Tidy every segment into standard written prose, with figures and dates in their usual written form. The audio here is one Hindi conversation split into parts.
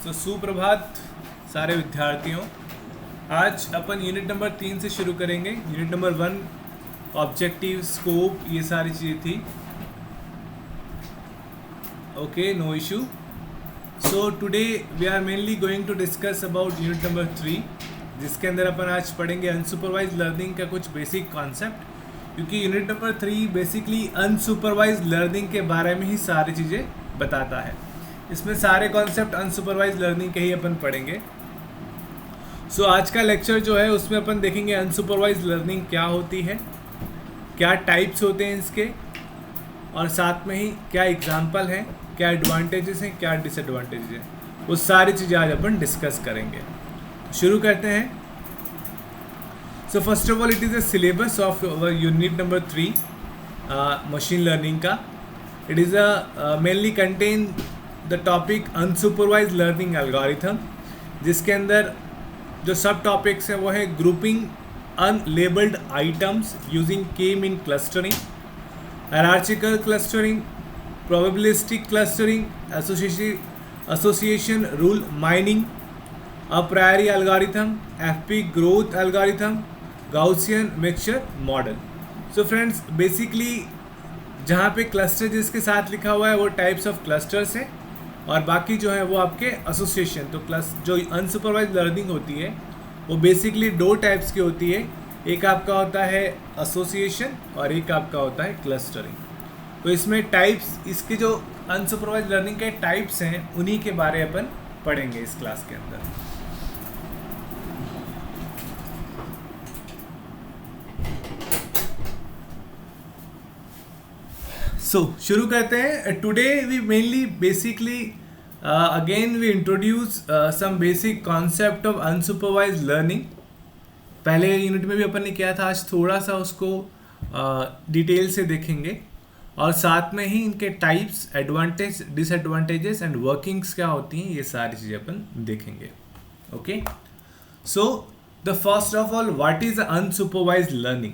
तो सुप्रभात सारे विद्यार्थियों। आज अपन यूनिट नंबर 3 से शुरू करेंगे। यूनिट नंबर 1 ऑब्जेक्टिव, स्कोप, ये सारी चीज़ें थी। Okay, no issue. So today we are mainly going to discuss about unit number 3, जिसके अंदर अपन आज पढ़ेंगे अनसुपरवाइज लर्निंग का कुछ बेसिक कॉन्सेप्ट, क्योंकि unit number 3 basically unsupervised learning के बारे में ही सारी चीज़ें बताता है। इसमें सारे कॉन्सेप्ट अनसुपरवाइज लर्निंग के ही अपन पढ़ेंगे। सो आज का लेक्चर जो है उसमें अपन देखेंगे अनसुपरवाइज लर्निंग क्या होती है, क्या टाइप्स होते हैं इसके, और साथ में ही क्या एग्जाम्पल हैं, क्या एडवांटेजेस हैं, क्या डिसएडवांटेजेस हैं, वो सारी चीज़ें आज अपन डिस्कस करेंगे। शुरू करते हैं। So first of all it is a syllabus of unit number 3 machine learning का। It is a mainly content the topic unsupervised learning algorithm, जिसके अंदर जो सब टॉपिक्स हैं वो है grouping unlabelled items using K mean clustering, hierarchical clustering, probabilistic clustering, association rule mining, apriori algorithm, FP growth algorithm, Gaussian mixture model. So friends, basically जहाँ पे क्लस्टर जिसके साथ लिखा हुआ है वो टाइप्स ऑफ क्लस्टर्स हैं, और बाकी जो है वो आपके एसोसिएशन। तो जो अनसुपरवाइज लर्निंग होती है वो बेसिकली दो टाइप्स की होती है। एक आपका होता है एसोसिएशन और एक आपका होता है क्लस्टरिंग। तो इसमें टाइप्स, इसके जो अनसुपरवाइज लर्निंग के टाइप्स हैं उन्हीं के बारे अपन पढ़ेंगे इस क्लास के अंदर। शुरू करते हैं। Today we mainly basically again we introduce some basic concept of unsupervised learning. पहले यूनिट में भी अपन ने किया था, आज थोड़ा सा उसको डिटेल से देखेंगे, और साथ में ही इनके types, advantage, disadvantages and workings क्या होती हैं, ये सारी चीज़ें अपन देखेंगे। Okay, so the first of all, what is unsupervised learning?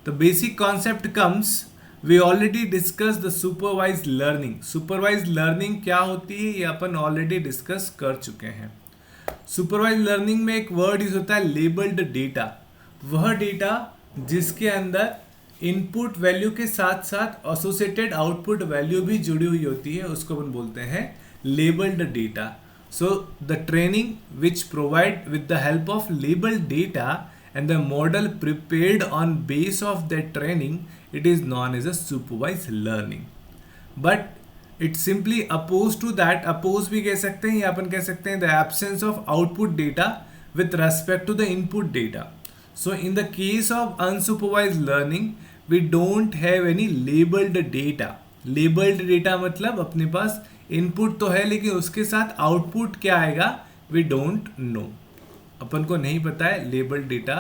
The basic concept comes, we already discuss the supervised learning. Supervised learning क्या होती है ये अपन ऑलरेडी डिस्कस कर चुके हैं। सुपरवाइज लर्निंग में एक वर्ड यूज होता है लेबल्ड डेटा। वह डेटा जिसके अंदर इनपुट वैल्यू के साथ साथ एसोसिएटेड आउटपुट वैल्यू भी जुड़ी हुई होती है, उसको अपन बोलते हैं labelled data. So the training which provide with the help of labelled data and the model prepared on base of that training, it is known as a supervised learning. But it's simply opposed to that, oppose भी कह सकते हैं, या अपन कह सकते हैं the absence of output data with respect to the input data. So in the case of unsupervised learning, we don't have any labeled data. Labeled data मतलब अपने पास input तो है लेकिन उसके साथ output क्या आएगा we don't know. अपन को नहीं पता है, लेबल डेटा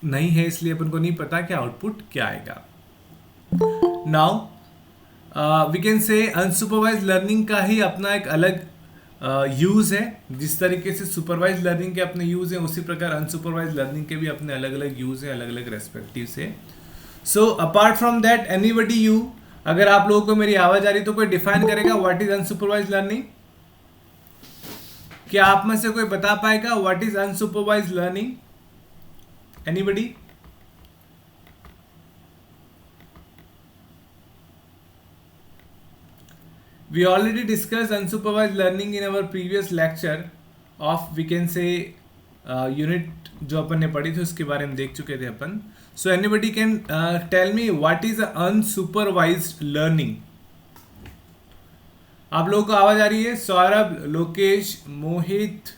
नहीं है, इसलिए अपन को नहीं पता कि आउटपुट क्या आएगा। Now we can say unsupervised learning का ही अपना एक अलग यूज़ है। जिस तरीके से सुपरवाइज लर्निंग के अपने यूज़ हैं, उसी प्रकार अनसुपरवाइज लर्निंग के भी अपने अलग अलग यूज़ हैं, अलग अलग रेस्पेक्टिव से। So apart from that, anybody you, अगर आप लोगों को मेरी आवाज़ आ रही तो कोई डिफाइन करेगा व्हाट इज अनसुपरवाइज लर्निंग? क्या आप में से कोई बता पाएगा what is unsupervised learning? Anybody? We already discuss unsupervised learning in our previous lecture of, we can say unit जो अपन ने पढ़ी थी उसके बारे में देख चुके थे अपन। So anybody can tell me what is unsupervised learning? आप लोगों को आवाज आ रही है? Saurabh, Lokesh, Mohit,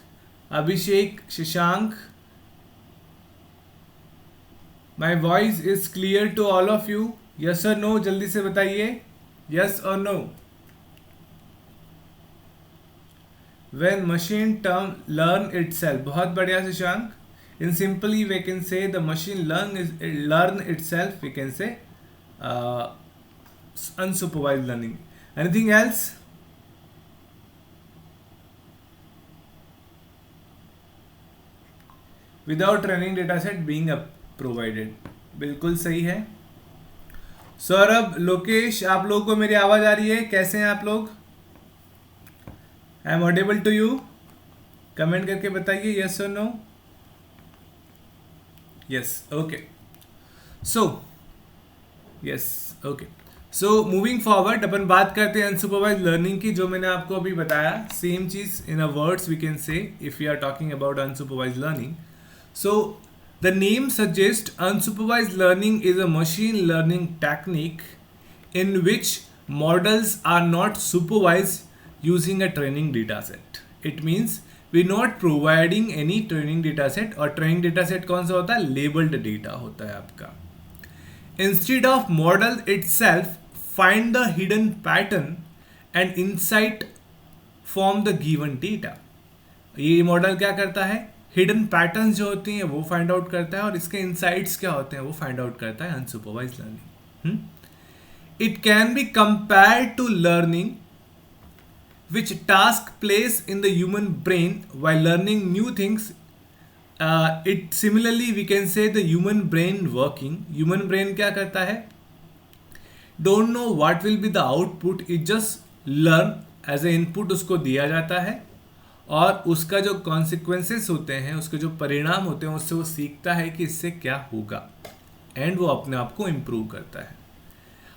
Abhishek, Shashank, my voice is clear to all of you? Yes और नो, जल्दी से बताइए, यस और no. When machine term learn itself, बहुत बढ़िया Shashank. In simply we can say the machine learn itself, we can say unsupervised learning. Anything else? Without training data set being provided, बिल्कुल सही है। सौरभ, लोकेश, आप लोगों को मेरी आवाज आ रही है? कैसे हैं आप लोग? I am audible to you? Comment करके बताइए यस और no. Yes, okay. So yes, okay. So moving forward अपन बात करते हैं अनसुपरवाइज लर्निंग की. जो मैंने आपको अभी बताया सेम चीज in a words we can say if you are talking about unsupervised learning. So the name suggest unsupervised learning is a machine learning technique in which models are not supervised using a training data set. It means we're not providing any training data set. और training data set कौन सा होता है? Labeled data होता है आपका. Instead of model itself find the hidden pattern and insight from the given data. ये मॉडल क्या करता है? हिडन पैटर्न्स जो होती हैं वो फाइंड आउट करता है और इसके इनसाइट्स क्या होते हैं वो फाइंड आउट करता है unsupervised learning. It can be compared to learning, which task plays in the human brain while learning new things. It similarly we can say the human brain working. Human brain क्या करता है? Don't know what will be the output. It just learn as a input उसको दिया जाता है और उसका जो consequences होते हैं, उसके जो परिणाम होते हैं उससे वो सीखता है कि इससे क्या होगा एंड वो अपने आप को इम्प्रूव करता है.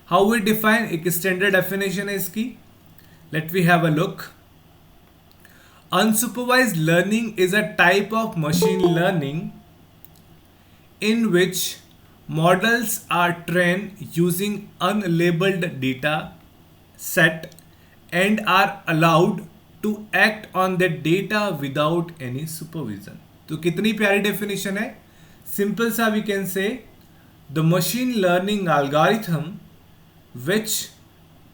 How we define? एक स्टैंडर्ड डेफिनेशन है इसकी. Let we have a look. Unsupervised learning is a type of machine learning in which models are trained using unlabeled data set and are allowed to act on that data without any supervision. तो कितनी प्यारी डेफिनेशन है. सिंपल सा we can say the machine learning algorithm which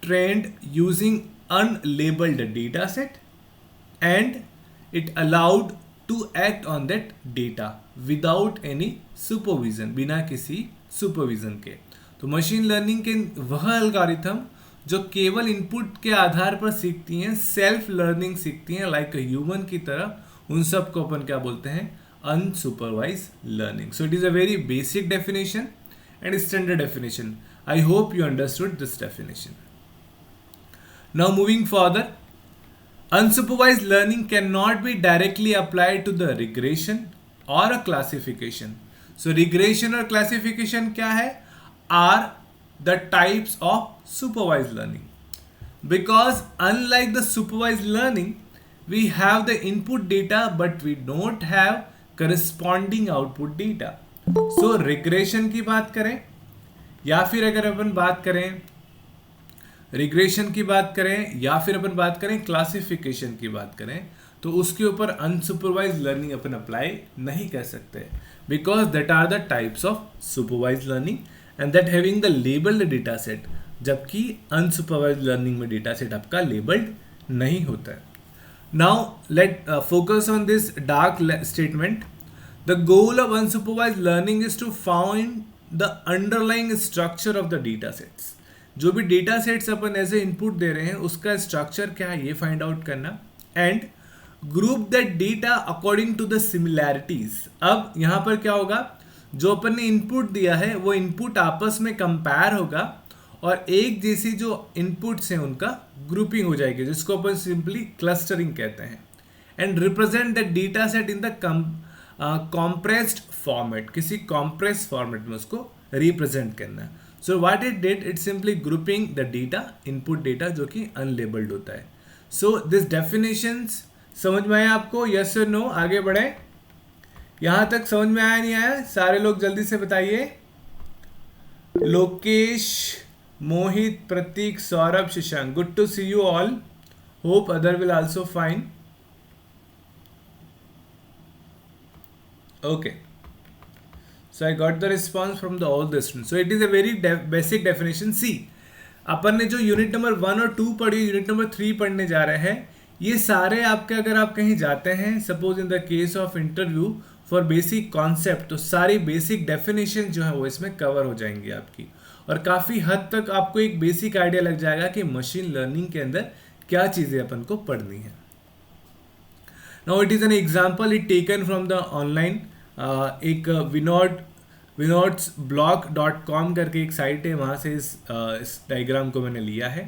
trained using unlabeled data set and it allowed to act on that data without any supervision, बिना किसी सुपरविजन के. तो मशीन लर्निंग के वह एल्गोरिथम जो केवल इनपुट के आधार पर सीखती हैं, सेल्फ लर्निंग सीखती हैं लाइक अ ह्यूमन की तरह, उन सब को अपन क्या बोलते हैं? Unsupervised learning. So it is a very basic definition and standard definition. I hope you understood this definition. Now moving further, unsupervised learning cannot be directly applied to the regression or a classification. So regression और classification क्या है? Are the types of supervised learning. Because unlike the supervised learning, we have the input data but we don't have corresponding output data. So regression की बात करें या फिर अगर अपन बात करें रिग्रेशन की बात करें या फिर अपन बात करें क्लासिफिकेशन की बात करें तो उसके ऊपर अनसुपरवाइज लर्निंग अपन अप्लाई नहीं कर सकते because that are the types of supervised learning and that having the labelled data set. जबकि अनसुपरवाइज लर्निंग में डेटा सेट आपका लेबल्ड नहीं होता है. Now let focus on this dark statement. The goal of unsupervised learning is to find the underlying structure of the data sets. जो भी डेटा सेट्स अपन एज ए इनपुट दे रहे हैं उसका स्ट्रक्चर क्या है ये फाइंड आउट करना and group that data according to the similarities. अब यहाँ पर क्या होगा? जो अपन ने इनपुट दिया है वो इनपुट आपस में कंपेयर होगा और एक जैसी जो इनपुट्स हैं उनका ग्रुपिंग हो जाएगी जिसको अपन सिंपली क्लस्टरिंग कहते हैं and represent that data set in the compressed format. किसी compressed format में उसको represent करना है. So what it did, it simply grouping the data, input data जो कि unlabeled होता है. So this definitions समझ में आया आपको? Yes or no? आगे बढ़े. यहाँ तक समझ में आया नहीं आया? सारे लोग जल्दी से बताइए. लोकेश, मोहित, प्रतीक, Saurabh, Shashank. Good to see you all. Hope other will also find. Okay, so I got the response from all the students. So it is a very basic definition. See, अपन ने जो यूनिट नंबर 1 और 2 पढ़ी, यूनिट नंबर 3 पढ़ने जा रहे हैं, ये सारे आपके अगर आप कहीं जाते हैं suppose in the case of interview for basic concept तो सारी बेसिक डेफिनेशन जो है वो इसमें कवर हो जाएंगी आपकी और काफ़ी हद तक आपको एक बेसिक आइडिया लग जाएगा कि मशीन लर्निंग के अंदर क्या चीज़ें अपन को पढ़नी है. Now it is an example it taken from the online एक vinodblog.com करके एक साइट है वहाँ से इस डायग्राम को मैंने लिया है.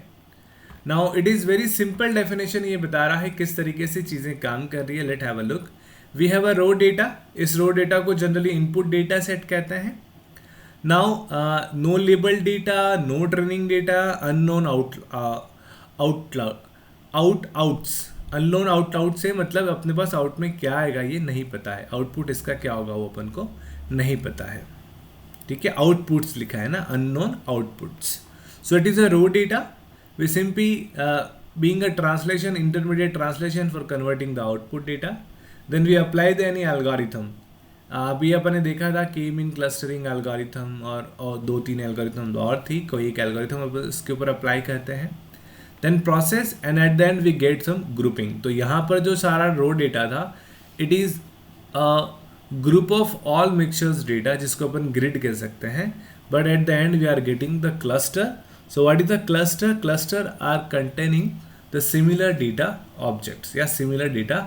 Now it is very simple definition, ये बता रहा है किस तरीके से चीज़ें काम कर रही है. Let have a look. We have a raw data. इस रो डेटा को जनरली इनपुट डेटा सेट कहते हैं. Now no label data, no training data, unknown outs. Unknown out से मतलब अपने पास आउट में क्या आएगा ये नहीं पता है. आउटपुट इसका क्या होगा वो अपन को नहीं पता है. ठीक है, आउटपुट्स लिखा है ना, unknown outputs. So it is a raw data. We simply being a translation, intermediate translation for converting the output data. Then we apply the any algorithm. अभी अपन ने देखा था के मीन क्लस्टरिंग एल्गोरिथम और 2-3 एल्गोरिथम और थी, कोई एक एल्गोरिथम अब इसके ऊपर अप्लाई करते हैं. Then process and at the end we get some grouping. तो यहाँ पर जो सारा रो डेटा था it is group of all mixtures data, जिसको अपन ग्रिड कह सकते हैं. But at the end we are getting the cluster. So what is the cluster? Cluster are containing the similar data objects या similar data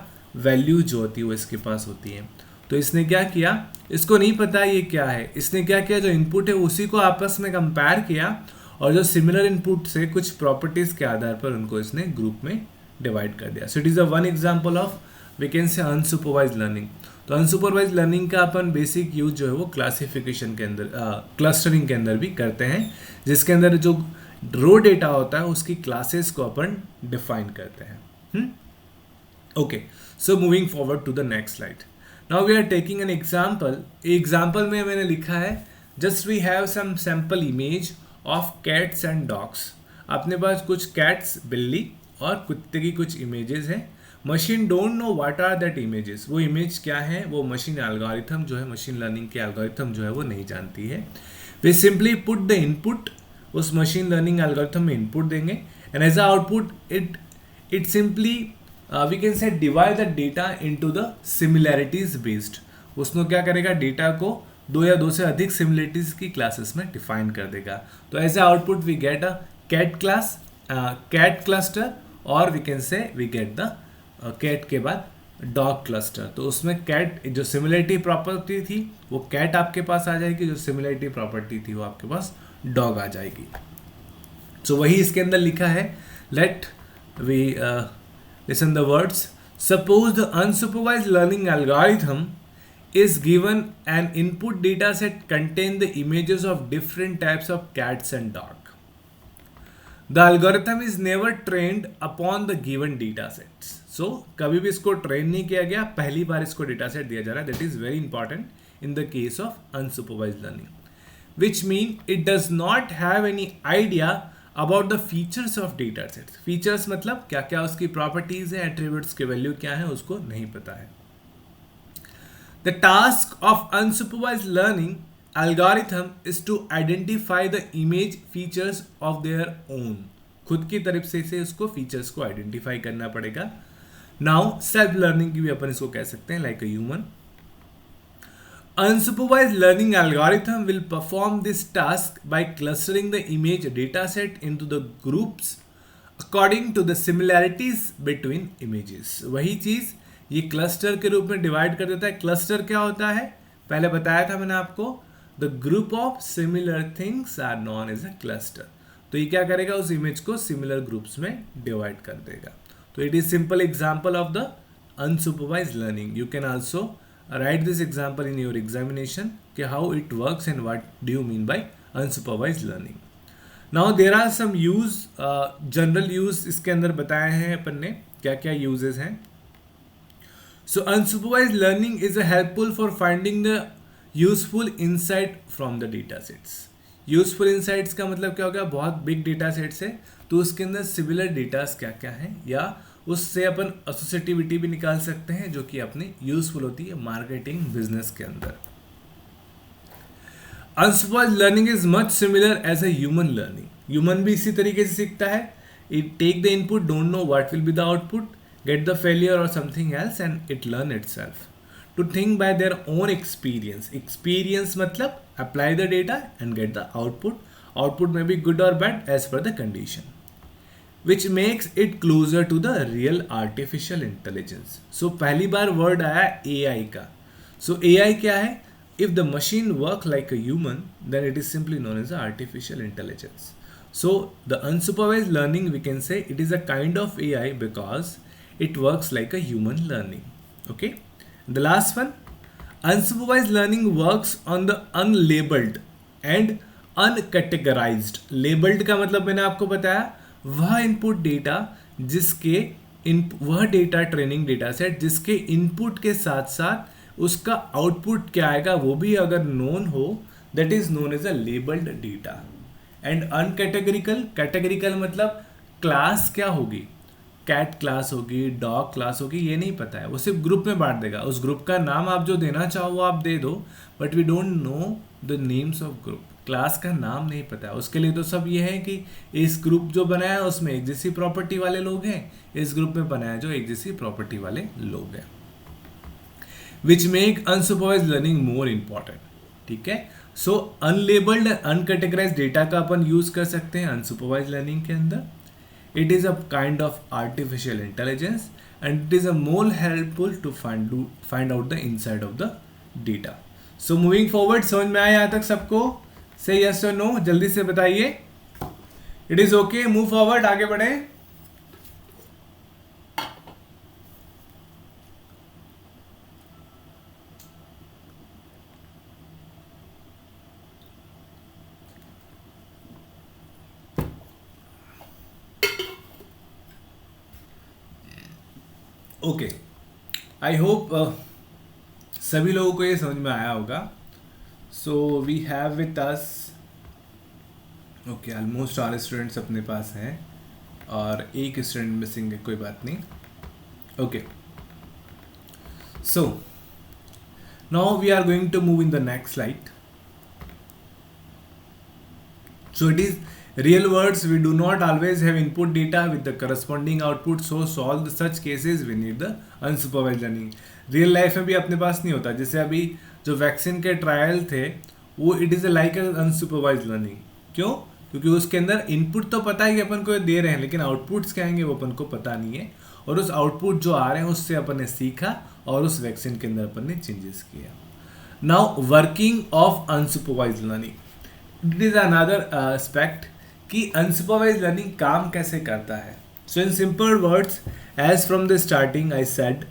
value जो होती है वो इसके पास होती है. तो इसने क्या किया, इसको नहीं पता ये क्या है, इसने क्या किया, जो इनपुट है उसी को आपस में कंपेयर किया और जो सिमिलर इनपुट से कुछ प्रॉपर्टीज के आधार पर उनको इसने ग्रुप में डिवाइड कर दिया. So it is a one example of we can say unsupervised learning. तो अनसुपरवाइज लर्निंग का अपन बेसिक यूज जो है वो क्लासिफिकेशन के अंदर, क्लस्टरिंग के अंदर भी करते हैं, जिसके अंदर जो रो डेटा होता है उसकी क्लासेस को अपन डिफाइन करते हैं. Okay, so moving forward to the next slide. Now we are taking an example. Example में मैंने लिखा है just we have some sample image of cats and dogs. अपने पास कुछ कैट्स बिल्ली और कुत्ते की कुछ इमेजेस हैं. Machine don't know what are that images. वो इमेज क्या है वो मशीन एल्गोरिथम जो है, मशीन लर्निंग के एल्गोरिथम जो है वो नहीं जानती है. We simply put the input, उस मशीन लर्निंग एल्गोरिथम में इनपुट देंगे and as a output it simply we can say divide the data into the similarities based. उसने क्या करेगा, डेटा को 2 या 2 से अधिक सिमिलरिटीज की क्लासेस में डिफाइन कर देगा. तो as a output we get a cat class, cat cluster, और we can say we get the cat के बाद डॉग क्लस्टर. तो उसमें कैट जो सिमिलरिटी प्रॉपर्टी थी वो कैट आपके पास आ जाएगी, जो सिमिलरिटी प्रॉपर्टी थी वो आपके पास डॉग आ जाएगी. सो वही इसके अंदर लिखा है. Let we listen the words. Suppose the unsupervised learning algorithm is given an input data set contain the images of different types of cats and dog. The algorithm is never trained upon the given data sets. So कभी भी इसको ट्रेन नहीं किया गया, पहली बार इसको डेटा सेट दिया जा रहा है. That is very important in the case of unsupervised learning, which mean it does not have any idea about the features of data sets. Features मतलब क्या क्या उसकी properties है, attributes के value क्या है उसको नहीं पता है. The task of unsupervised learning algorithm is to identify the image features of their own. खुद की तरफ से इसे उसको फीचर्स को आइडेंटिफाई करना पड़ेगा. नाउ सेल्फ लर्निंग की भी अपन इसको कह सकते हैं, like a human. Unsupervised learning algorithm will perform this task by clustering the image dataset into the groups according to the similarities between images. वही चीज ये क्लस्टर के रूप में डिवाइड कर देता है. क्लस्टर क्या होता है, पहले बताया था मैंने आपको, the group of similar things are known as a cluster. तो ये क्या करेगा, उस इमेज को सिमिलर ग्रुप्स में डिवाइड कर देगा. तो it is simple example of the unsupervised learning. You can also write this example in your examination कि how it works and what do you mean by unsupervised learning. Now there are some use, general use इसके अंदर बताए हैं अपन ने, क्या क्या यूजेस हैं. So unsupervised learning is helpful for finding the useful insight from the data sets. Useful insights का मतलब क्या हो गया, बहुत big data sets है तो उसके अंदर similar data क्या क्या हैं, या उससे अपन associativity भी निकाल सकते हैं जो कि अपनी useful होती है marketing business के अंदर. Unsupervised learning is much similar as a human learning. Human भी इसी तरीके से सीखता है. It take the input, don't know what will be the output, get the failure or something else and it learn itself to think by their own experience. Experience मतलब apply the data and get the output. Output may be good or bad as per the condition, which makes it closer to the real artificial intelligence. So पहली बार word आया AI का. So AI क्या है, if the machine work like a human then it is simply known as artificial intelligence. So the unsupervised learning, we can say it is a kind of AI because it works like a human learning. Okay. The last one, unsupervised learning works on the unlabeled and uncategorized. Labeled का मतलब मैंने आपको बताया वह इनपुट डेटा जिसके वह डेटा ट्रेनिंग डेटा सेट जिसके इनपुट के साथ साथ उसका आउटपुट क्या आएगा वो भी अगर नोन हो, that is known as a labelled data. And uncategorical, categorical मतलब क्लास क्या होगी, कैट क्लास होगी, डॉग क्लास होगी, ये नहीं पता है, वो सिर्फ ग्रुप में बांट देगा. उस ग्रुप का नाम आप जो देना चाहो वो आप दे दो, but we don't know the names of group. Class का नाम नहीं पता है उसके लिए. तो सब ये है कि इस ग्रुप जो बनाया उसमें एक जैसी प्रॉपर्टी वाले लोग हैं, इस ग्रुप में बनाया जो एक जैसी प्रॉपर्टी वाले लोग हैं, which make unsupervised learning more important. ठीक है. सो अनलेबल्ड अनकेटेगराइज डेटा का अपन यूज कर सकते हैं अनसुपरवाइज लर्निंग के अंदर. It is a kind of artificial intelligence and it is a more helpful to find out the inside of the data. So moving forward, समझ में आया यहाँ तक सबको? Say yes or no, जल्दी से बताइए. It is okay, move forward, आगे बढ़े. ओके, आई होप सभी लोगों को ये समझ में आया होगा. So we have with us, okay, almost सारे स्टूडेंट्स अपने पास हैं और एक स्टूडेंट मिसिंग है, कोई बात नहीं. Okay, so now we are going to move in the next slide. So it is real words, we do not always have input data with the corresponding output, so solve such cases we need the unsupervised learning. Real life में भी अपने पास नहीं होता. जैसे अभी जो वैक्सीन के ट्रायल थे वो it is like unsupervised learning. क्यों? क्योंकि उसके अंदर इनपुट तो पता है कि अपन को दे रहे हैं, लेकिन आउटपुट्स क्या आएंगे वो अपन को पता नहीं है, और उस आउटपुट जो आ रहे हैं उससे अपन ने सीखा और उस वैक्सीन के अंदर अपन ने चेंजेस किया. Now working of unsupervised learning, it is another aspect कि अनसुपरवाइज लर्निंग काम कैसे करता है. So in simple words, as from the starting I said,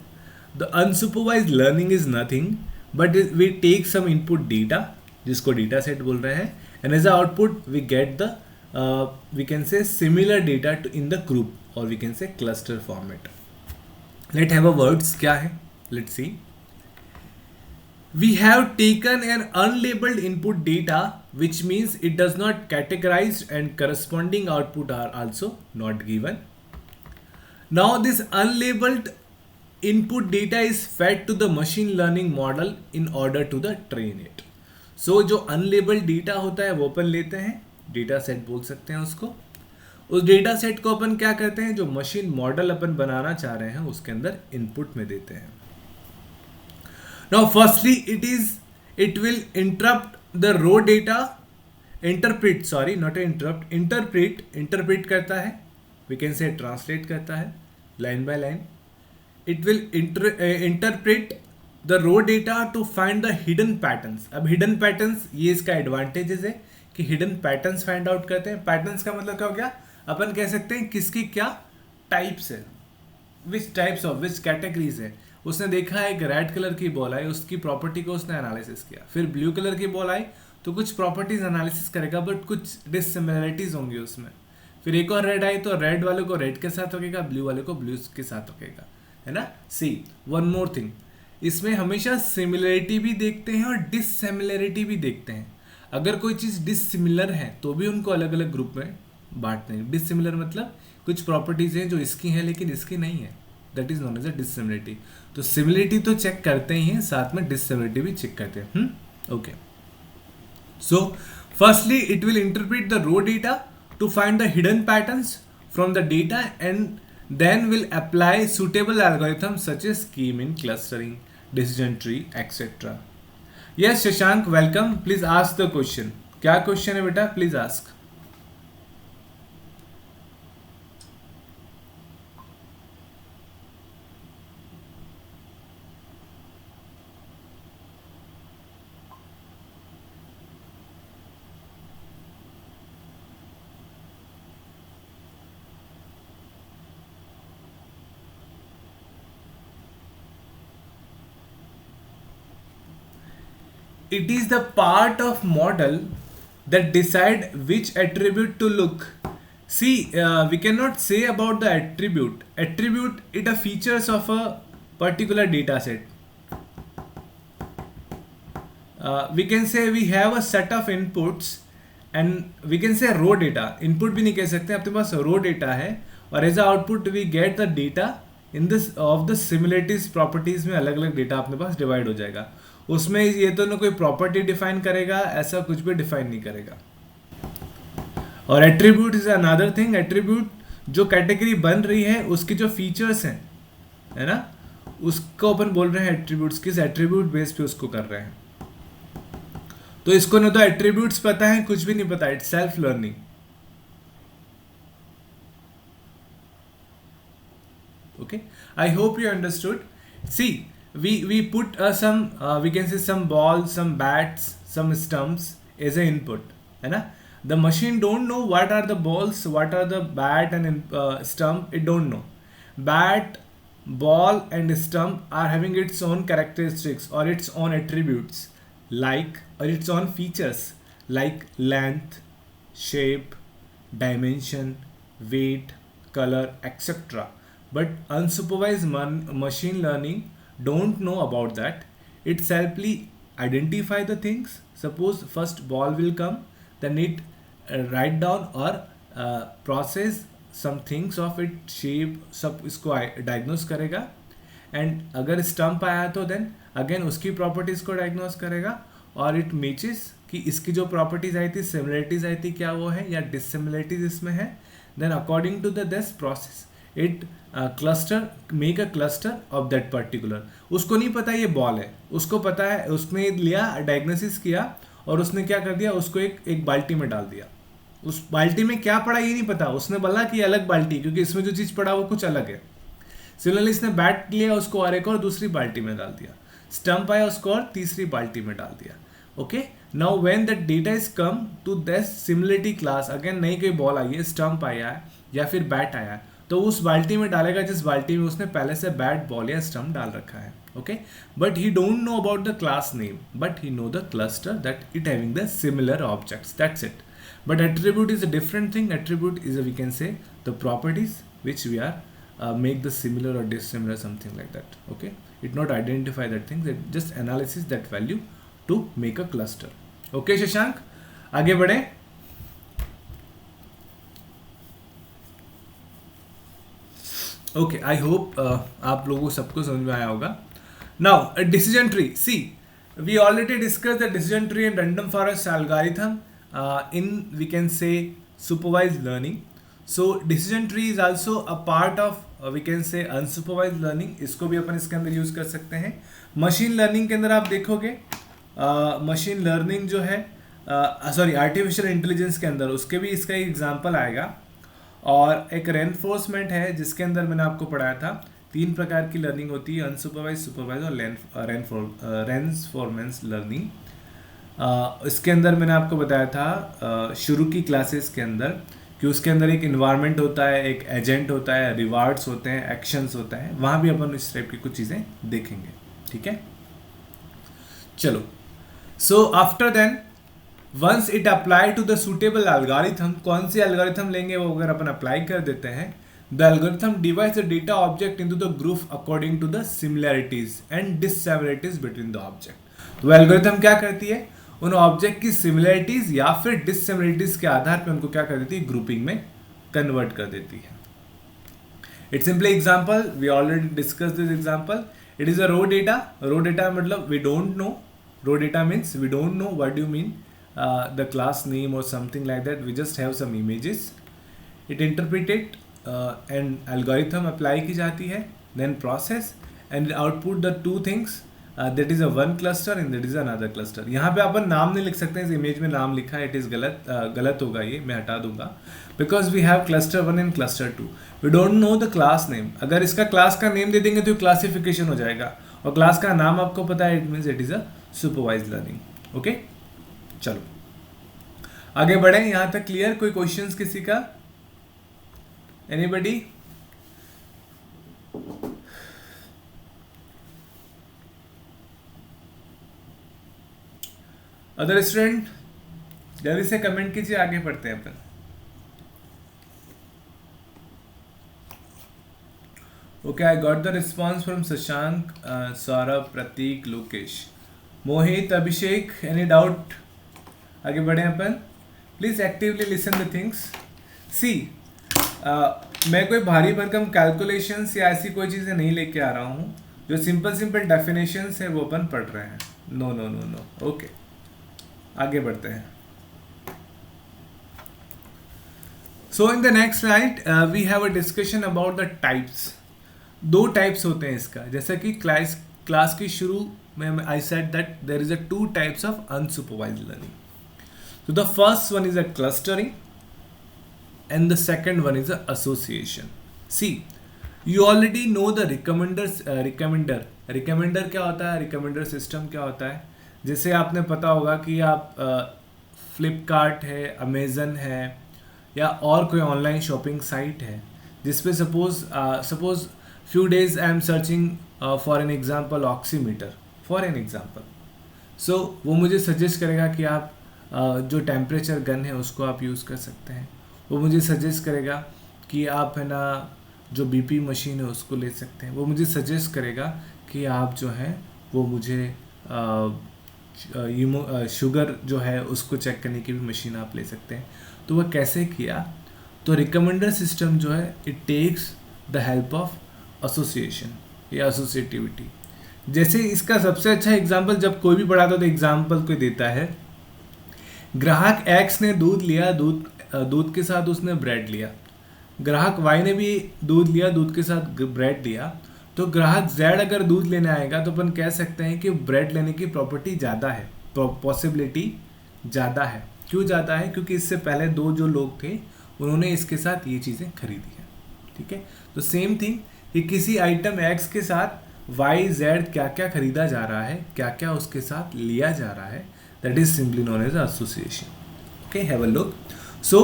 the unsupervised learning is nothing but we take some input data जिसको डेटा सेट बोल रहे हैं, and as a output we get the we can say similar data in the group और we can say cluster format. Let have a words क्या है, let's see. We have taken an unlabeled input data, which means it does not categorized and corresponding output are also not given. Now this unlabeled input data is fed to the machine learning model in order to the train it. So जो unlabeled data होता है वो अपन लेते हैं, डेटा सेट बोल सकते हैं उसको. उस डेटा सेट को अपन क्या करते हैं, जो मशीन मॉडल अपन बनाना चाह रहे हैं उसके अंदर इनपुट में देते हैं. Now firstly it will interrupt the raw data, interpret, sorry not interrupt, interpret करता है, we can say translate करता है line by line. It will interpret the raw data to find the hidden patterns. अब hidden patterns ये इसका advantages है कि hidden patterns find out करते हैं. patterns का मतलब क्या हो गया, अपन कह सकते हैं किसकी क्या टाइप्स है, which types of which categories है. उसने देखा एक रेड कलर की बॉल आई, उसकी प्रॉपर्टी को उसने एनालिसिस किया. फिर ब्लू कलर की बॉल आई तो कुछ प्रॉपर्टीज एनालिसिस करेगा बट कुछ डिससिमिलरिटीज होंगी उसमें. फिर एक और रेड आई तो रेड वाले को रेड के साथ होगा, ब्लू वाले को ब्लू के साथ होगा, है ना. सी वन मोर थिंग, इसमें हमेशा सिमिलरिटी भी देखते हैं और डिससिमिलरिटी भी देखते हैं. अगर कोई चीज़ डिससिमिलर है तो भी उनको अलग अलग ग्रुप में बांटते हैं. डिससिमिलर मतलब कुछ प्रॉपर्टीज हैं जो इसकी हैं लेकिन इसकी नहीं है, that is known as a dissimilarity. तो सिमिलरिटी तो चेक करते ही हैं, साथ में डिससिमिलरिटी भी चेक करते हैं. Okay, so firstly it will interpret the raw data to find the hidden patterns from the data and then will apply suitable algorithm such as skimming, clustering, decision tree etcetera. Yes Shashank, welcome. Please ask the question. क्या क्वेश्चन है बेटा, please ask. it is the part of model that decide which attribute to look. See, we cannot say about the attribute. Attribute it a features of a particular data set. We can say we have a set of inputs and we can say raw data. Input भी नहीं कह सकते, आपके पास raw data है और as a output we get the data in this of the similarities properties में अलग अलग data अपने पास divide हो जाएगा. उसमें ये तो ना कोई प्रॉपर्टी डिफाइन करेगा, ऐसा कुछ भी डिफाइन नहीं करेगा. और attribute is another thing. Attribute जो कैटेगरी बन रही है उसकी जो फीचर्स हैं, है ना, उसको अपन बोल रहे हैं एट्रीब्यूट्स. किस एट्रीब्यूट बेस पे उसको कर रहे हैं. तो इसको ना तो एट्रीब्यूट्स पता है, कुछ भी नहीं पता. It's self learning. Okay, I hope you understood. See, we put some we can say some balls, some bats, some stumps as a input, है ना. The machine don't know what are the balls, what are the bat and stump. It don't know. Bat, ball and stump are having its own characteristics or its own attributes, like, or its own features like length, shape, dimension, weight, color, etc. But unsupervised machine learning don't know about that. It simply identify the things. Suppose first ball will come, then it write down or process some things of its shape, सब इसको diagnose करेगा. and अगर stump आया तो then again उसकी properties को diagnose करेगा और it matches कि इसकी जो properties आई थी, similarities आई थी, क्या वो है या dissimilarities इसमें है. then according to this process it cluster, make a cluster of that particular. उसको नहीं पता ये बॉल है, उसको पता है, उसने लिया डायग्नोसिस किया और उसने क्या कर दिया, उसको एक बाल्टी में डाल दिया. उस बाल्टी में क्या पड़ा ये नहीं पता, उसने बोला कि अलग बाल्टी, क्योंकि इसमें जो चीज़ पड़ा वो कुछ अलग है. सिमिलरली इसने बैट लिया, उसको और एक और दूसरी बाल्टी में डाल दिया. स्टंप आया, उसको और तीसरी बाल्टी में डाल दिया. Okay, now when that data is come to this similarity class, again नई कोई बॉल आई है, स्टंप आया है या फिर बैट आया है, तो उस बाल्टी में डालेगा जिस बाल्टी में उसने पहले से बैट, बॉल या स्टंप डाल रखा है. Okay, but he don't know about the class name, but he know the cluster that it having the similar objects. That's it. But attribute is a different thing. Attribute is we can say the properties which we are make the similar or dissimilar, something like that. Okay, it not identify that things, it just analysis that value to make a cluster. Okay Shashank, आगे बढ़े. ओके, आई होप आप लोगों को सबको समझ में आया होगा. Now decision tree. See, we already discuss the decision tree and random forest algorithm in we can say supervised learning. So decision tree is also a part of we can say unsupervised learning. इसको भी अपन इसके अंदर यूज कर सकते हैं. मशीन लर्निंग के अंदर आप देखोगे मशीन लर्निंग जो है सॉरी आर्टिफिशियल इंटेलिजेंस के अंदर उसके भी इसका एक एग्जांपल आएगा. और एक रेनफोर्समेंट है जिसके अंदर मैंने आपको पढ़ाया था 3 प्रकार की लर्निंग होती है, अनसुपरवाइज, सुपरवाइज और रेनफोर्समेंट लर्निंग. इसके अंदर मैंने आपको बताया था शुरू की क्लासेस के अंदर कि उसके अंदर एक इन्वायरमेंट होता है, एक एजेंट होता है, रिवार्ड्स होते हैं, एक्शंस होता है. वहाँ भी अपन इस टाइप की कुछ चीज़ें देखेंगे. ठीक है, चलो. So after then once it apply to the suitable algorithm, कौन सी एल्गोरिथम लेंगे वो अगर अपन अप्लाई कर देते हैं, the algorithm divides the data object into the group according to the similarities and dissimilarities between the object. तो एल्गोरिथम क्या करती है, उन ऑब्जेक्ट की सिमिलैरिटीज या फिर डिससिमिलैरिटीज के आधार पर उनको क्या कर देती है, ग्रुपिंग में कन्वर्ट कर देती है. It's simply example, we already discuss this example. It is a raw data. Raw data मतलब we don't know. Raw data means we don't know what do you mean the class name or something like that. We just have some images. It interpreted and algorithm apply की जाती है, then process and output the two things. That is a one cluster and that is another cluster. यहाँ पे अपन नाम नहीं लिख सकते हैं. इस इमेज में नाम लिखा है, it is गलत होगा, ये मैं हटा दूंगा. Because we have cluster 1 and cluster 2. We don't know the class name. अगर इसका क्लास का नेम दे देंगे तो क्लासिफिकेशन हो जाएगा और क्लास का नाम आपको पता है, it means it is a supervised learning. Okay? चलो आगे बढ़े. यहां तक क्लियर? कोई क्वेश्चंस किसी का? एनीबडी? अदर स्टूडेंट जल्दी से कमेंट कीजिए, आगे बढ़ते हैं अपन। Okay, I got the response from Shashank, Saurabh, Prateek, Lokesh, Mohit, Abhishek. Any doubt? आगे बढ़े अपन। Please actively listen the things. See, मैं कोई भारी भरकम कैलकुलेशंस या ऐसी कोई चीज़ें नहीं लेके आ रहा हूँ। जो सिंपल सिंपल डेफिनेशंस है वो अपन पढ़ रहे हैं। No no no no. Okay, आगे बढ़ते हैं। So in the next slide we have a discussion about the types. दो टाइप्स होते हैं इसका, जैसा कि क्लास की शुरू में I said that there is a two types of unsupervised learning. So the first one is a clustering and the second one is a association. See, you already know the recommender क्या होता है, recommender system क्या होता है। जैसे आपने पता होगा कि आप फ्लिपकार्ट है, अमेज़न है या और कोई ऑनलाइन शॉपिंग साइट है जिसपे suppose few days I am searching for an example oximeter for an example. So वो मुझे सजेस्ट करेगा कि आप जो टेम्परेचर गन है उसको आप यूज़ कर सकते हैं। वो मुझे सजेस्ट करेगा कि आप है ना जो बीपी मशीन है उसको ले सकते हैं। वो मुझे सजेस्ट करेगा कि आप जो है वो मुझे शुगर जो है उसको चेक करने की भी मशीन आप ले सकते हैं। तो वह कैसे किया? तो रिकमेंडर सिस्टम जो है it takes the help of association या एसोसिएटिविटी। जैसे इसका सबसे अच्छा एग्जाम्पल जब कोई भी पढ़ाता तो एग्जाम्पल कोई देता है, ग्राहक एक्स ने दूध लिया, दूध के साथ उसने ब्रेड लिया। ग्राहक वाई ने भी दूध लिया, दूध के साथ ब्रेड लिया। तो ग्राहक जेड अगर दूध लेने आएगा तो अपन कह सकते हैं कि ब्रेड लेने की प्रॉपर्टी ज़्यादा है, पॉसिबिलिटी ज़्यादा है। क्यों ज़्यादा है? क्योंकि इससे पहले दो जो लोग थे उन्होंने इसके साथ ये चीज़ें खरीदी हैं। ठीक है, तो सेम थिंग कि किसी आइटम एक्स के साथ वाई जेड क्या क्या खरीदा जा रहा है, क्या क्या उसके साथ लिया जा रहा है, that is simply known as association. Okay, have a look. So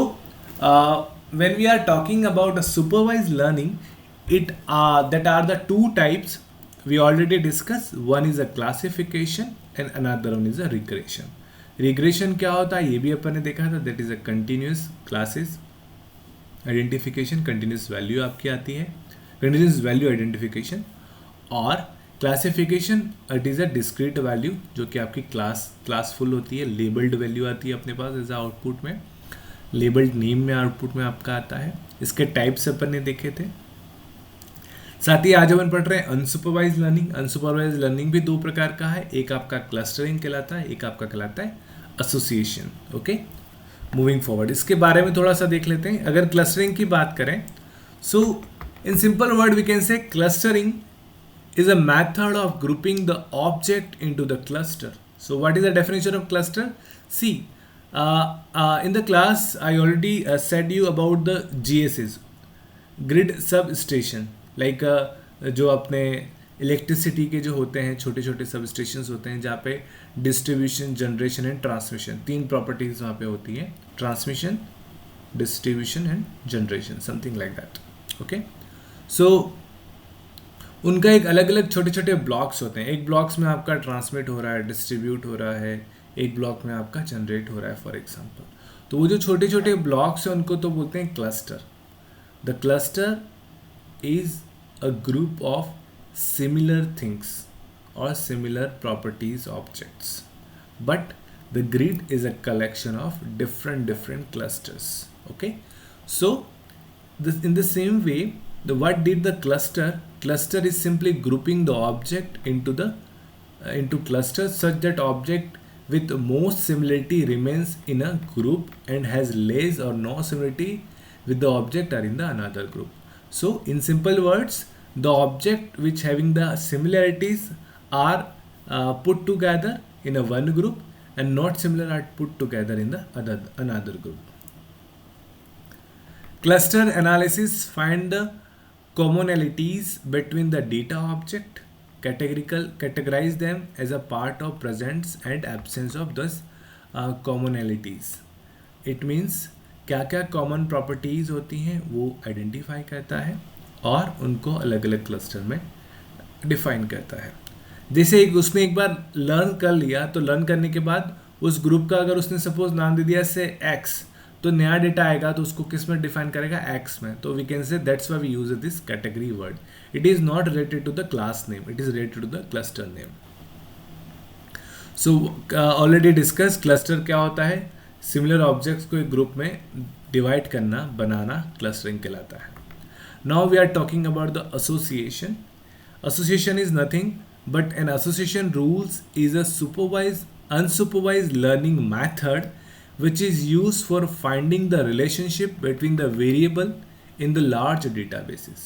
when we are talking about a supervised learning, that are the two types we already discussed. One is a classification and another one is a regression. Regression क्या होता है ये भी अपन ने देखा था, that is a continuous classes identification, continuous value आपकी आती है, continuous value identification। और classification it is a discrete value जो कि आपकी क्लासफुल होती है, लेबल्ड वैल्यू आती है अपने पास एज आउटपुट में, लेबल्ड नेम में आउटपुट में आपका आता है। इसके टाइप्स अपन ने देखे थे। साथ ही आज अपन पढ़ रहे हैं अनसुपरवाइज लर्निंग। अनसुपरवाइज लर्निंग भी दो प्रकार का है, एक आपका क्लस्टरिंग कहलाता है, एक आपका कहलाता है एसोसिएशन। ओके, मूविंग फॉरवर्ड इसके बारे में थोड़ा सा देख लेते हैं। अगर क्लस्टरिंग की बात करें, so in simple word we can say clustering is a method of grouping the object into the cluster. So what is the definition of cluster? See, in the class I already said you about the GSs, grid substation, like जो अपने इलेक्ट्रिसिटी के जो होते हैं छोटे छोटे सब स्टेशन होते हैं जहाँ पे डिस्ट्रीब्यूशन, जनरेशन एंड ट्रांसमिशन, तीन प्रॉपर्टीज वहाँ पे होती हैं, transmission, distribution and generation, something like that. Okay, so उनका एक अलग अलग छोटे छोटे ब्लॉक्स होते हैं। एक ब्लॉक्स में आपका ट्रांसमिट हो रहा है, डिस्ट्रीब्यूट हो रहा है, एक ब्लॉक में आपका जनरेट हो रहा है फॉर एग्जांपल। तो वो जो छोटे छोटे ब्लॉक्स हैं उनको तो बोलते हैं cluster. The cluster is a group of similar things और similar properties objects, but the grid is a collection of different clusters. Okay, so in the same way, what did the cluster is simply grouping the object into clusters such that object with most similarity remains in a group and has less or no similarity with the object are in the another group. So in simple words, the object which having the similarities are put together in a one group and not similar are put together in the another group. Cluster analysis find the commonalities between the data object, categorize them as a part of presence and absence of those commonalities. It means क्या क्या कॉमन प्रॉपर्टीज़ होती हैं वो आइडेंटिफाई करता है और उनको अलग अलग क्लस्टर में डिफाइन करता है। जैसे उसने एक बार लर्न कर लिया तो लर्न करने के बाद उस ग्रुप का अगर उसने सपोज नाम दे दिया से एक्स, तो नया डेटा आएगा तो उसको किस में डिफाइन करेगा, एक्स में. तो we can say that's why we use this category word. It is not related to the class name, it is related to the cluster name. So already discuss cluster क्या होता है. सिमिलर ऑब्जेक्ट्स को एक ग्रुप में डिवाइड करना, बनाना क्लस्टरिंग कहलाता है. Now we are talking about the association. Association is nothing but an association rules is a supervised unsupervised learning method which is used for finding the relationship between the variable in the large databases.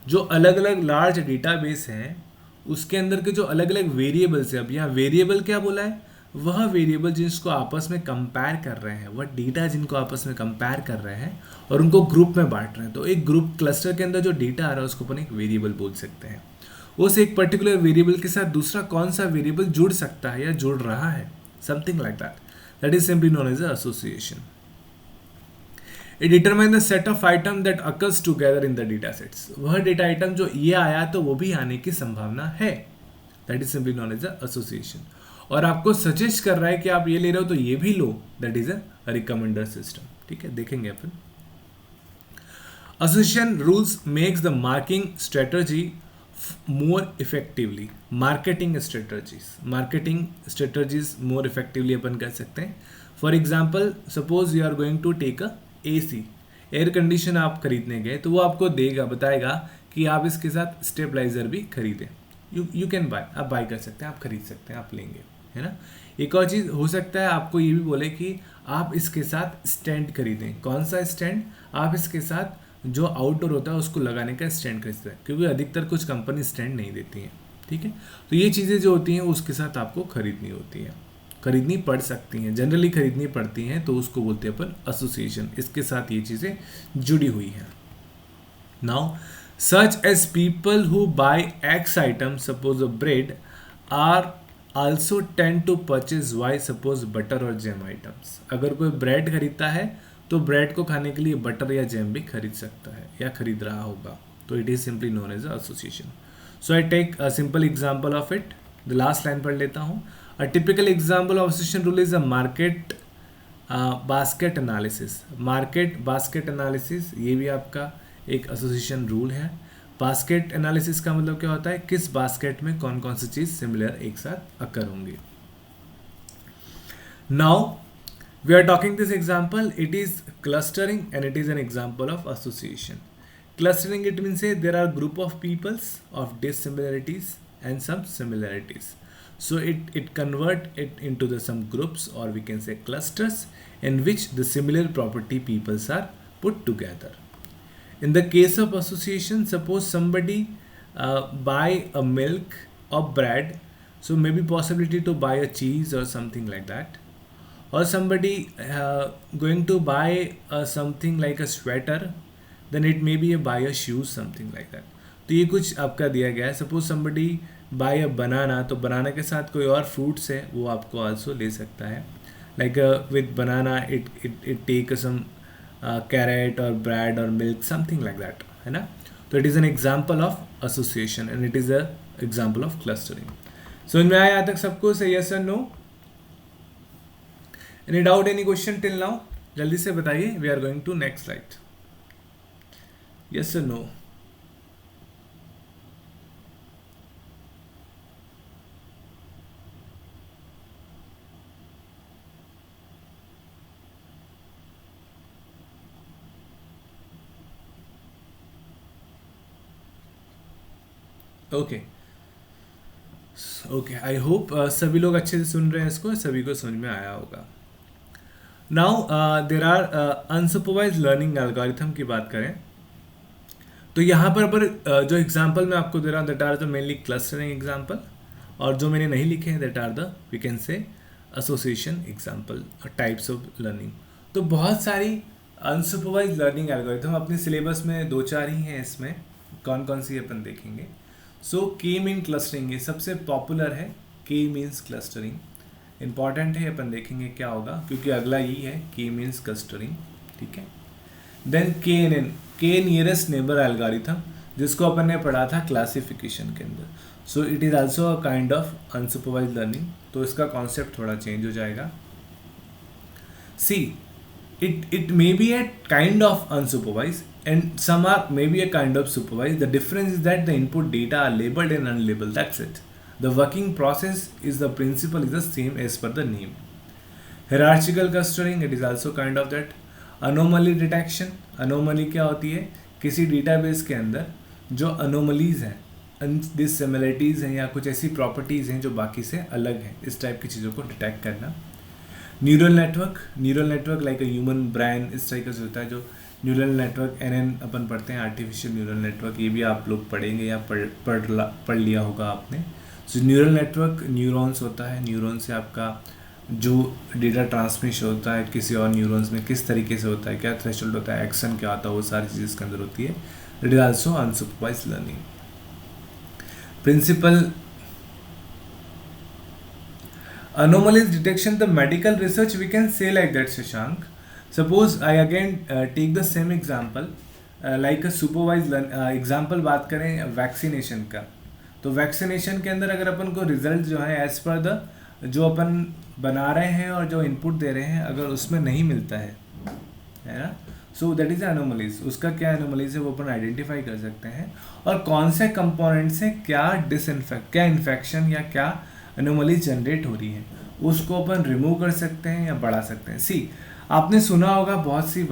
जो अलग अलग लार्ज डेटाबेस हैं उसके अंदर के जो अलग अलग वेरिएबल्स हैं, अब यहाँ वेरिएबल क्या बोला है, वह वेरिएबल जिसको आपस में कंपेयर कर रहे हैं, वह डेटा जिनको आपस में कंपेयर कर रहे हैं और उनको ग्रुप में बांट रहे हैं. तो एक ग्रुप क्लस्टर के अंदर जो डेटा आ रहा है उसको अपन एक वेरिएबल बोल सकते हैं. उस एक पर्टिकुलर वेरिएबल के साथ दूसरा कौन सा वेरिएबल जुड़ सकता है या जुड़ रहा है, something like that. That is simply known as association. It determine the set of item that occurs together in the data sets. वह डेटा आइटम जो ये आया तो वो भी आने की संभावना है. That is simply known as association. और आपको सजेस्ट कर रहा है कि आप ये ले रहे हो तो ये भी लो. That is a recommender system. ठीक है, देखेंगे अपन. Association rules makes the marking strategy more effectively. marketing strategies more effectively अपन कह सकते हैं. For example suppose you are going to take a AC, air condition आप खरीदने गए तो वो आपको देगा, बताएगा कि आप इसके साथ स्टेबलाइजर भी खरीदें. यू कैन बाय, आप बाय कर सकते हैं, आप खरीद सकते हैं, आप लेंगे, है ना. एक और चीज़ हो सकता है आपको ये भी बोले कि आप इसके साथ स्टैंड खरीदें. कौन सा स्टैंड, आप इसके साथ जो आउटडोर होता है उसको लगाने का स्टैंड खरीदते हैं, क्योंकि अधिकतर कुछ कंपनी स्टैंड नहीं देती हैं. ठीक है, तो ये चीज़ें जो होती हैं उसके साथ आपको खरीदनी होती हैं, खरीदनी पड़ सकती हैं, जनरली खरीदनी पड़ती हैं, तो उसको बोलते हैं अपन एसोसिएशन. इसके साथ ये चीज़ें जुड़ी हुई हैं. Now such as people who buy X item, suppose a bread, are also tend to purchase Y, suppose butter और जैम आइटम्स. अगर कोई ब्रेड खरीदता है तो ब्रेड को खाने के लिए बटर या जैम भी खरीद सकता है या खरीद रहा होगा. तो it is simply known as association. So I take a simple example of it. The last line पढ़ लेता हूँ. A typical example of association rule is a market basket analysis. Market basket analysis ये भी आपका एक एसोसिएशन रूल है. बास्केट एनालिसिस का मतलब क्या होता है, किस बास्केट में कौन कौन सी चीज़ सिमिलर एक साथ अकर होंगी. Now we are talking this example, it is clustering and it is an example of association. Clustering, it means say there are group of peoples of dissimilarities and some similarities, so it convert it into the some groups, or we can say clusters, in which the similar property peoples are put together. In the case of association, suppose somebody buy a milk or bread, so maybe possibility to buy a cheese or something like that. Or somebody going to buy something like a sweater, then it may be a buy a shoes, something like that. तो ये कुछ आपका दिया गया है. Suppose somebody buy a banana, तो बनाना के साथ कोई और फ्रूट्स है वो आपको आल्सो ले सकता है. Like with banana it take some carrot और ब्रेड और मिल्क, समथिंग लाइक दैट, है ना. तो it is an example of association and it is a example of clustering. समझ में आया यहाँ तक सबको, से यस और no? Any doubt, any question till now? जल्दी से बताइए. We are going to next slide. Yes or no? Okay. Okay. I hope सभी लोग अच्छे से सुन रहे हैं इसको, सभी को समझ में आया होगा. Now there are unsupervised learning algorithm की बात करें तो यहाँ पर जो एग्जांपल मैं आपको दे रहा हूँ that are the mainly clustering example, और जो मैंने नहीं लिखे हैं that are the we can say association example types of learning. तो बहुत सारी अनसुपरवाइज लर्निंग एल्गोरिथम अपने सिलेबस में 2-4 ही हैं. इसमें कौन कौन सी अपन देखेंगे. सो के मीन क्लस्टरिंग, ये सबसे पॉपुलर है. के मीन्स क्लस्टरिंग इंपॉर्टेंट है, अपन देखेंगे क्या होगा क्योंकि अगला यही है के मीन्स क्लस्टरिंग. ठीक है. देन के नियरेस्ट नेबर एल्गोरिथम. जिसको अपन ने पढ़ा था क्लासिफिकेशन के अंदर. So it is also a kind of unsupervised learning. तो इसका कॉन्सेप्ट थोड़ा चेंज हो जाएगा. सी it may be a kind of unsupervised and some are maybe a kind of supervised. The difference is that the input data are labeled and unlabeled. That's it. The working process is the principle is the same as per the name. Hierarchical clustering, it is also kind of that. Anomaly detection, anomaly क्या होती है? किसी डेटाबेस के अंदर जो अनोमलीज हैं, डिससिमिलरिटीज हैं या कुछ ऐसी प्रॉपर्टीज हैं जो बाकी से अलग हैं, इस टाइप की चीज़ों को डिटेक्ट करना. Neural network like a human brain, इस तरीके से होता है. जो न्यूरल नेटवर्क NN अपन पढ़ते हैं, आर्टिफिशियल न्यूरल नेटवर्क, ये भी आप लोग पढ़ेंगे या पढ़ लिया होगा आपने. सो न्यूरल नेटवर्क न्यूरॉन्स होता है. न्यूरॉन से आपका जो डेटा ट्रांसमिशन होता है किसी और न्यूरॉन्स में किस तरीके से होता है, क्या थ्रेशोल्ड होता है, एक्शन क्या होता है, वो सारी चीज़ इसके अंदर होती है. It is also unsupervised learning. Principal anomalies detection, the medical research we can say like that, Shashank. Suppose I again take the same example like a supervised example. बात करें वैक्सीनेशन का, तो वैक्सीनेशन के अंदर अगर अपन को रिजल्ट जो है एज पर द जो अपन बना रहे हैं और जो इनपुट दे रहे हैं अगर उसमें नहीं मिलता है ना, सो दैट इज एनोमलीज. उसका क्या एनोमलीज है वो अपन आइडेंटिफाई कर सकते हैं और कौन से कंपोनेंट से क्या क्या इन्फेक्शन या क्या एनोमलीज जनरेट हो रही है उसको अपन रिमूव कर सकते हैं या बढ़ा सकते हैं. सी आपने सुना होगा बहुत सी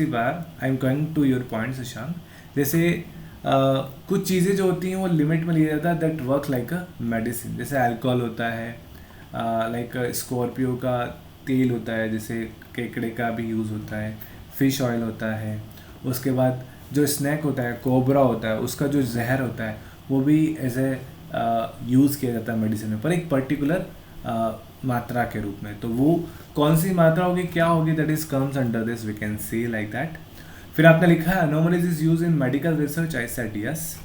बार, I am going to your point Shashank. जैसे कुछ चीज़ें जो होती हैं वो लिमिट में लिया जाता है, that work like a medicine. जैसे अल्कोहल होता है, लाइक स्कॉर्पियो का तेल होता है, जैसे केकड़े का भी यूज़ होता है, फिश ऑयल होता है. उसके बाद जो स्नैक होता है, कोबरा होता है, उसका जो जहर होता है वो भी एज ए यूज़ किया जाता है मेडिसिन में, पर एक पर्टिकुलर मात्रा के रूप में. तो वो कौन सी मात्रा होगी, क्या होगी, that is comes under this, we can say like that. फिर आपने लिखा है anomalies is use in medical research, I said yes.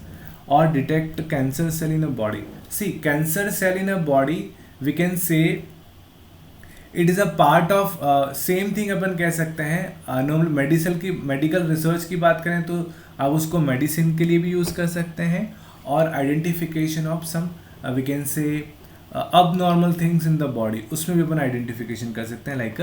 और detect cancer cell in a body. See cancer cell in a body we can say it is a part of same thing. अपन कह सकते हैं मेडिकल रिसर्च की बात करें तो आप उसको मेडिसिन के लिए भी यूज़ कर सकते हैं और identification of some we can say abnormal things in the body, उसमें भी अपन आइडेंटिफिकेशन कर सकते हैं लाइक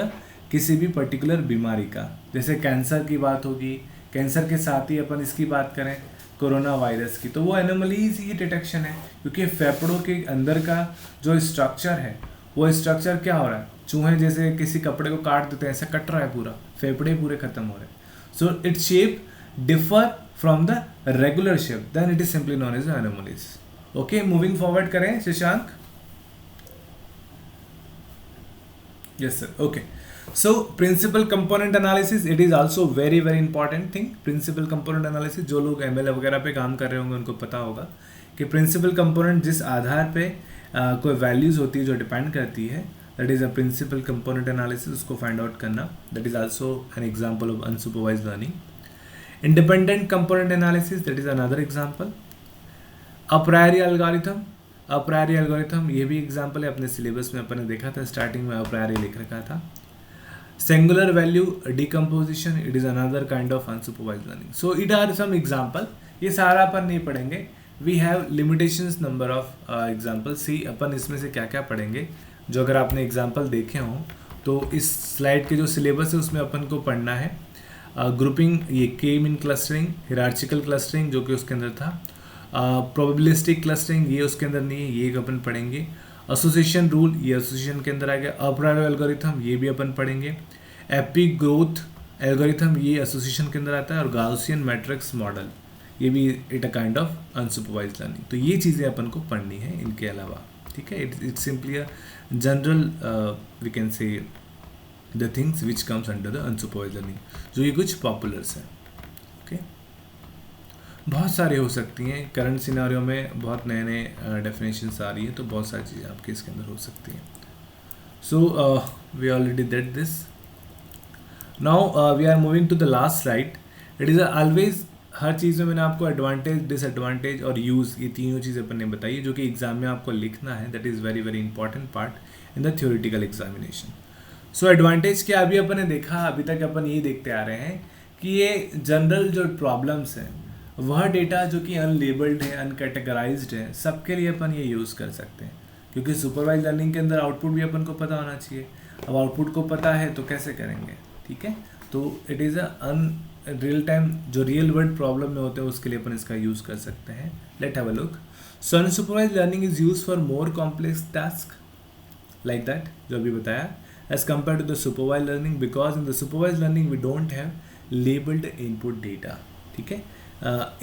किसी भी पर्टिकुलर बीमारी का. जैसे कैंसर की बात होगी, कैंसर के साथ ही अपन इसकी बात करें कोरोना वायरस की, तो वो एनोमलीज ही डिटेक्शन है, क्योंकि फेफड़ों के अंदर का जो स्ट्रक्चर है वो स्ट्रक्चर क्या हो रहा है, चूहे जैसे किसी कपड़े को काट देते हैं ऐसा कट रहा है, पूरा फेफड़े पूरे खत्म हो रहे हैं. So it's shape differ from the regular shape, then it is simply known as anomalies. Okay, moving forward करें Shashank. Yes sir. Okay, so principal component analysis, it is also very very important thing. Principal component analysis, जो लोग ML वगैरह पे काम कर रहे होंगे उनको पता होगा कि प्रिंसिपल कंपोनेंट जिस आधार पे कोई वैल्यूज होती है जो डिपेंड करती है, that is a principal component analysis. उसको फाइंड आउट करना, that is also an example of unsupervised learning. Independent component analysis, that is another example. Apriori algorithm, ये भी एग्जांपल है, अपने सिलेबस में अपन ने देखा था, स्टार्टिंग में अप्रायरी लिख रखा था. Singular value decomposition, it is another kind of unsupervised learning. So it are some example. ये सारा अपन नहीं पढ़ेंगे, we have limitations number of example. See अपन इसमें से क्या क्या पढ़ेंगे, जो अगर आपने एग्जांपल देखे हों तो इस स्लाइड के जो सिलेबस है उसमें अपन को पढ़ना है. ग्रुपिंग, ये के मीन क्लस्टरिंग, हिरार्चिकल क्लस्टरिंग जो कि उसके अंदर था, प्रोबेबिलिस्टिक क्लस्टरिंग ये उसके अंदर नहीं है, ये अपन पढ़ेंगे. एसोसिएशन रूल, ये एसोसिएशन के अंदर आ गया. अप्रायरी एल्गोरिथम, ये भी अपन पढ़ेंगे. एपिक ग्रोथ एल्गोरिथम, ये एसोसिएशन के अंदर आता है. और गाउसियन मैट्रिक्स मॉडल, ये भी it a kind of unsupervised learning. तो ये चीज़ें अपन को पढ़नी है इनके अलावा, ठीक है. It's simply a general we can say the things which comes under the unsupervised learning, जो ये कुछ पॉपुलर्स हैं. ओके, बहुत सारे हो सकती हैं. करंट सिनेरियो में बहुत नए नए डेफिनेशंस आ रही हैं, तो बहुत सारी चीज़ें आपके इसके अंदर हो सकती हैं. So we already did this. Now we are moving to the last slide. It is always, हर चीज़ में मैंने आपको एडवांटेज, डिसएडवांटेज और यूज़, ये तीनों चीज़ें अपन ने बताई जो कि एग्जाम में आपको लिखना है. That is very very important part in the theoretical examination. So advantage क्या, अभी अपन ने देखा, अभी तक अपन यही देखते आ रहे हैं कि ये जनरल जो प्रॉब्लम्स हैं वह डेटा जो कि अनलेबल्ड है, अनकैटेगराइज्ड है, सबके लिए अपन ये यूज़ कर सकते हैं, क्योंकि सुपरवाइज लर्निंग के अंदर आउटपुट भी अपन को पता होना चाहिए। अब आउटपुट को पता है तो कैसे करेंगे, ठीक है। तो इट इज़ रियल टाइम जो रियल वर्ल्ड प्रॉब्लम में होते हैं उसके लिए अपन इसका यूज़ कर सकते हैं। Let have a look. So unsupervised learning is use for more complex task like that, जो अभी बताया, as compare to the supervised learning, because in the supervised learning we don't have labelled input data, ठीक है।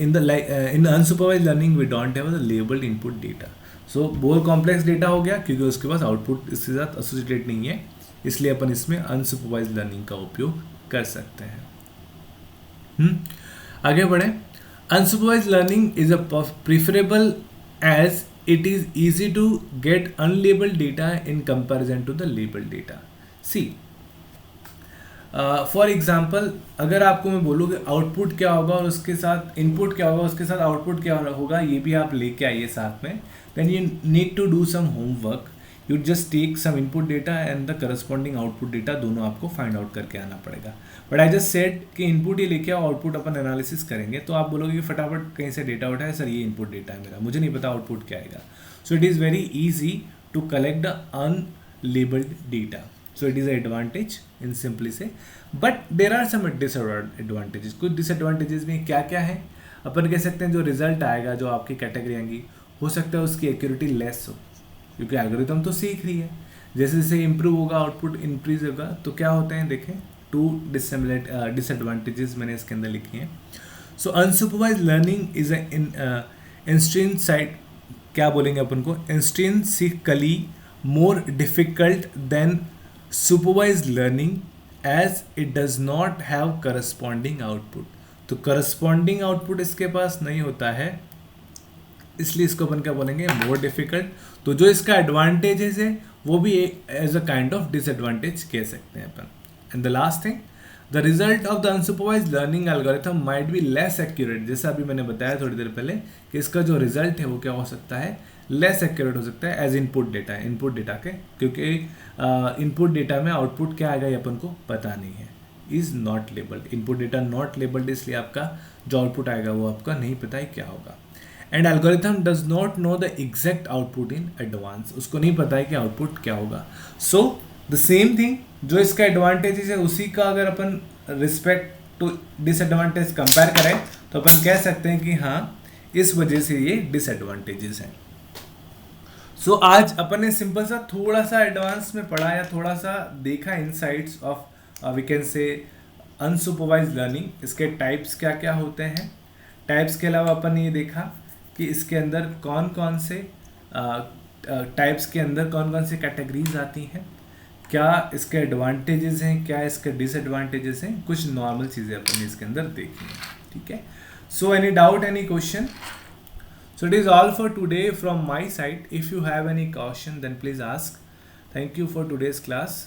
In unsupervised learning we don't have the labelled input data. So more complex data हो गया क्योंकि उसके पास आउटपुट इसके साथ एसोसिएटेड नहीं है, इसलिए अपन इसमें अनसुपरवाइज लर्निंग का उपयोग कर सकते हैं। आगे बढ़े। Unsupervised learning is a preferable as it is easy to get unlabeled data in comparison to the labeled data. See, for example अगर आपको मैं बोलूँ कि आउटपुट क्या होगा और उसके साथ इनपुट क्या होगा, उसके साथ आउटपुट क्या होगा, ये भी आप लेके आइए साथ में, then you need to do some homework. You just take some input data and the corresponding output data, दोनों आपको फाइंड आउट करके आना पड़ेगा। बट आई जस्ट सेड कि इनपुट ये लेके आओ, आउटपुट अपन एनालिसिस करेंगे, तो आप बोलोगे कि फटाफट कहीं से डेटा उठाए, सर ये इनपुट डेटा है मेरा, मुझे नहीं पता आउटपुट क्या आएगा। So it is very easy to collect the unlabelled data, so it is an advantage in simply say, but there are some disadvantages। कुछ disadvantages में क्या क्या है, अपन कह सकते हैं जो रिजल्ट आएगा, जो आपकी कैटेगरी आएंगी, हो सकता है उसकी एक्यूरेटी लेस हो, क्योंकि एल्गोरिथम तो सीख रही है। जैसे जैसे इंप्रूव होगा, आउटपुट इंक्रीज होगा, तो क्या होते हैं देखें, टू डिसएडवांटेजेस मैंने इसके अंदर लिखी हैं। सो अनसुपरवाइज लर्निंग इज इंस्ट्रिंसाइड, क्या बोलेंगे अपन को, intrinsically more difficult than supervised learning as it does not have corresponding output। तो corresponding output इसके पास नहीं होता है, इसलिए इसको अपन क्या बोलेंगे, more difficult। तो जो इसका advantages है वो भी as a kind of disadvantage कह सकते हैं अपन। And the last thing, the result of the unsupervised learning algorithm might be less accurate। जैसा अभी मैंने बताया थोड़ी देर पहले कि इसका जो रिजल्ट है वो क्या हो सकता है, लेस एक्यूरेट हो सकता है as input data, input data के, क्योंकि इनपुट डेटा में आउटपुट क्या आएगा ये अपन को पता नहीं है, is not labelled, input data not labelled, इसलिए आपका जो आउटपुट आएगा वो आपका नहीं पता है क्या होगा। And algorithm does not know the exact output in advance, उसको नहीं पता है कि आउटपुट क्या होगा। सो द सेम थिंग, जो इसका एडवांटेजेस है उसी का अगर अपन रिस्पेक्ट टू डिसएडवांटेज कंपेयर करें तो अपन कह सकते हैं कि हाँ इस वजह से ये डिसएडवांटेजेस हैं। सो आज अपन ने सिंपल सा थोड़ा सा एडवांस में पढ़ा या थोड़ा सा देखा insights of we can say unsupervised learning, इसके टाइप्स क्या क्या होते हैं। टाइप्स के अलावा अपन ने ये देखा कि इसके अंदर कौन कौन से टाइप्स के अंदर कौन कौन सी कैटेगरीज आती हैं, क्या इसके एडवांटेजेस हैं, क्या इसके डिसएडवांटेजेस हैं, कुछ नॉर्मल चीज़ें अपन ने इसके अंदर देखी हैं, ठीक है। So any doubt, any question? So it is all for today from my side. If you have any question then please ask. Thank you for today's class.